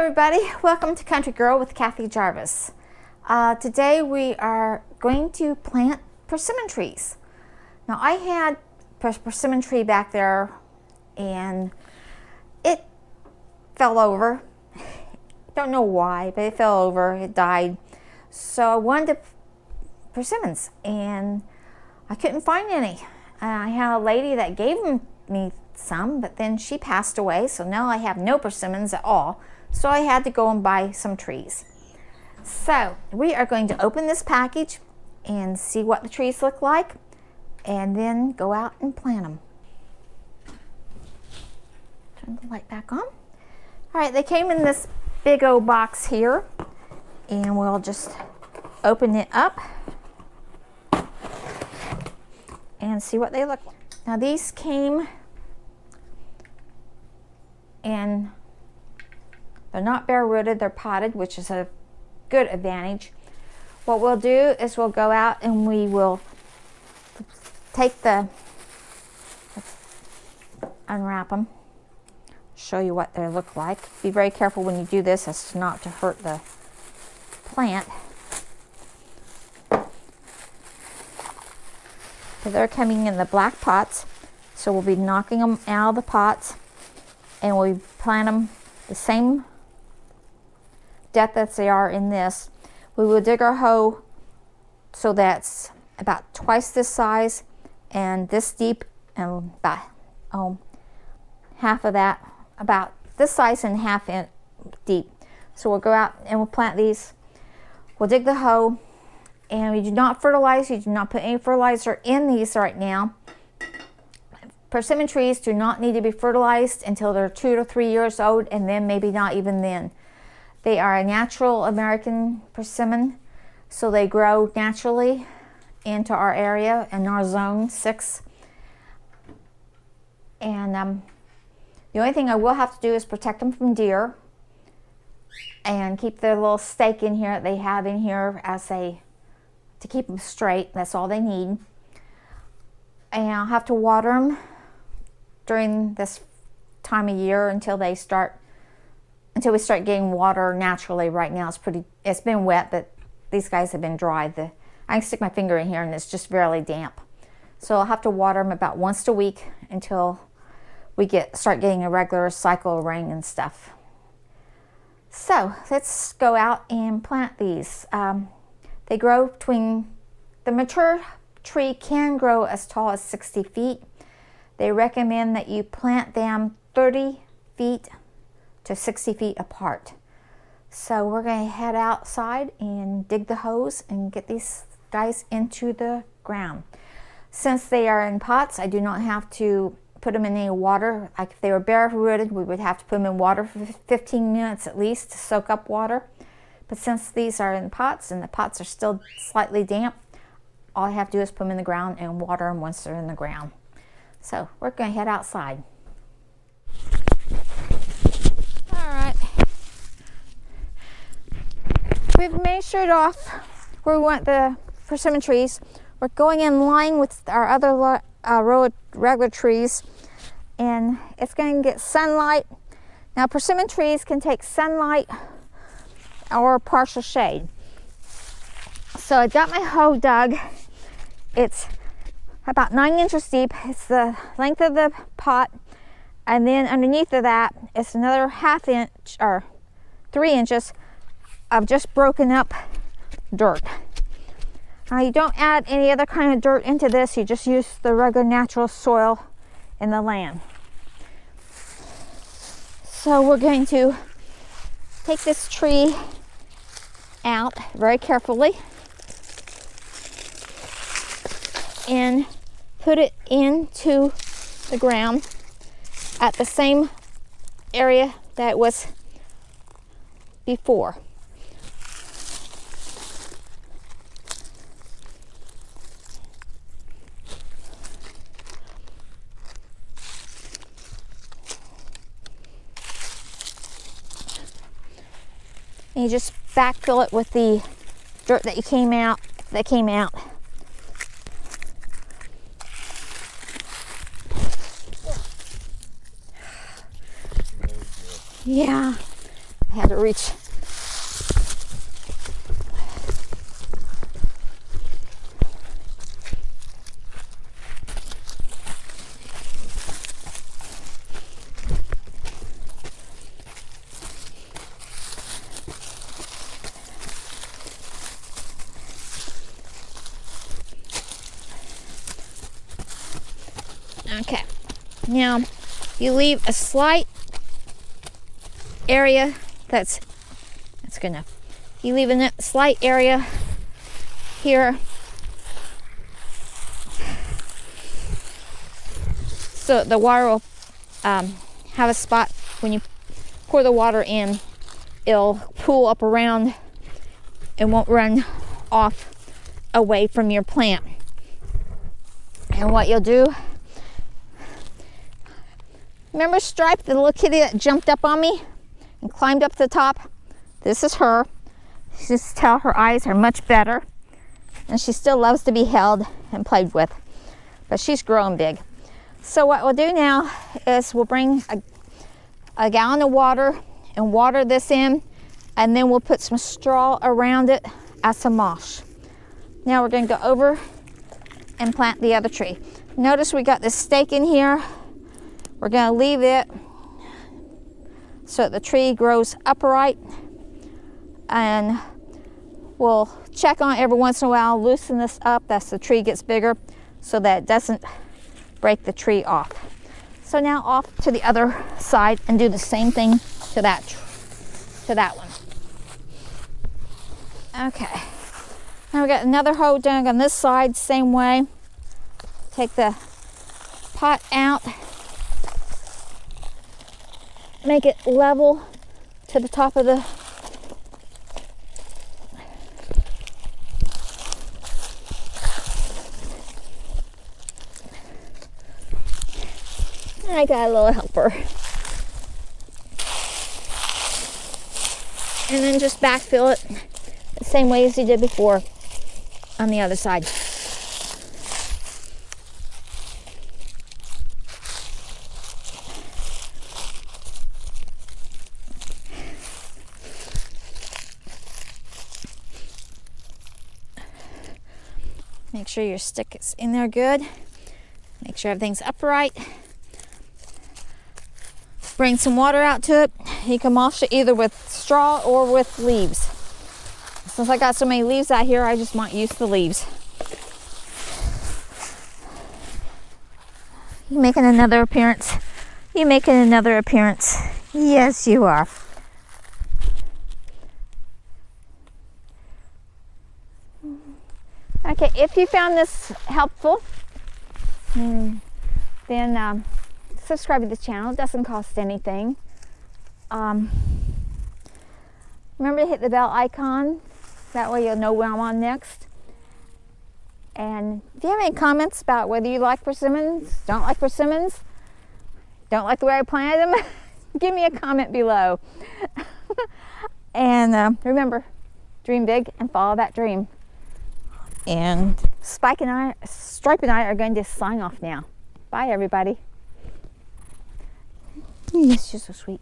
everybody, welcome to Country Girl with Kathy Jarvis. Today we are going to plant persimmon trees. Now I had a persimmon tree back there and it fell over. Don't know why, but it fell over, it died. So I wanted persimmons and I couldn't find any. I had a lady that gave me some, but then she passed away, so now I have no persimmons at all. So I had to go and buy some trees. So we are going to open this package and see what the trees look like and then go out and plant them. Turn the light back on. All right, they came in this big old box here and we'll just open it up and see what they look like. Now these came and they're not bare rooted, they're potted, which is a good advantage. What we'll do is we'll go out and we will take unwrap them, show you what they look like. Be very careful when you do this as to not to hurt the plant. So they're coming in the black pots, so we'll be knocking them out of the pots and we'll plant them the same depth as they are in this. We will dig our hole so that's about twice this size and this deep, and about half of that, about this size and half in deep. So we'll go out and we'll plant these. We'll dig the hole and we do not fertilize. You do not put any fertilizer in these right now. Persimmon trees do not need to be fertilized until they're 2 to 3 years old, and then maybe not even then. They are a natural American persimmon, so they grow naturally into our area in our zone 6. And the only thing I will have to do is protect them from deer and keep their little stake in here that they have in here to keep them straight. That's all they need. And I'll have to water them during this time of year until we start getting water naturally. Right now it's been wet, but these guys have been dry. I can stick my finger in here and it's just barely damp. So I'll have to water them about once a week until we start getting a regular cycle of rain and stuff. So let's go out and plant these. They grow the mature tree can grow as tall as 60 feet. They recommend that you plant them 30 feet to 60 feet apart. So we're going to head outside and dig the hose and get these guys into the ground. Since they are in pots, I do not have to put them in any water. Like if they were bare rooted, we would have to put them in water for 15 minutes at least to soak up water. But since these are in pots and the pots are still slightly damp, all I have to do is put them in the ground and water them once they're in the ground. So we're going to head outside. All right. We've measured off where we want the persimmon trees. We're going in line with our other row of regular trees, and it's going to get sunlight. Now persimmon trees can take sunlight or partial shade. So I got my hoe dug. It's about 9 inches deep. It's the length of the pot, and then underneath of that it's another ½ inch or 3 inches of just broken up dirt. Now you don't add any other kind of dirt into this, you just use the regular natural soil in the land. So we're going to take this tree out very carefully and put it into the ground at the same area that it was before. And you just backfill it with the dirt that came out. Yeah, I had to reach. Okay, now you leave a slight area that's good enough. You leave a slight area here so the water will have a spot. When you pour the water in, it'll pool up around and won't run off away from your plant. And what you'll do, remember Stripe, the little kitty that jumped up on me and climbed up to the top? This is her. Just tell her eyes are much better, and she still loves to be held and played with, but she's grown big. So what we'll do now is we'll bring a gallon of water and water this in, and then we'll put some straw around it as some mulch. Now we're going to go over and plant the other tree. Notice we got this stake in here. We're going to leave it so that the tree grows upright, and we'll check on it every once in a while, loosen this up as the tree gets bigger so that it doesn't break the tree off. So now off to the other side and do the same thing to that one. Okay, now we got another hole dug on this side, same way. Take the pot out, make it level to the top of the I got a little helper. And then just backfill it the same way as you did before on the other side. Make sure your stick is in there good. Make sure everything's upright. Bring some water out to it. You can mulch it either with straw or with leaves. Since I got so many leaves out here, I just might use the leaves. You making another appearance? You making another appearance? Yes, you are. Okay, if you found this helpful, then subscribe to the channel. It doesn't cost anything. Remember to hit the bell icon. That way you'll know when I'm on next. And if you have any comments about whether you like persimmons, don't like persimmons, don't like the way I planted them, give me a comment below. And remember, dream big and follow that dream. And Stripe and I are going to sign off now. Bye, everybody. Yes, you're so sweet.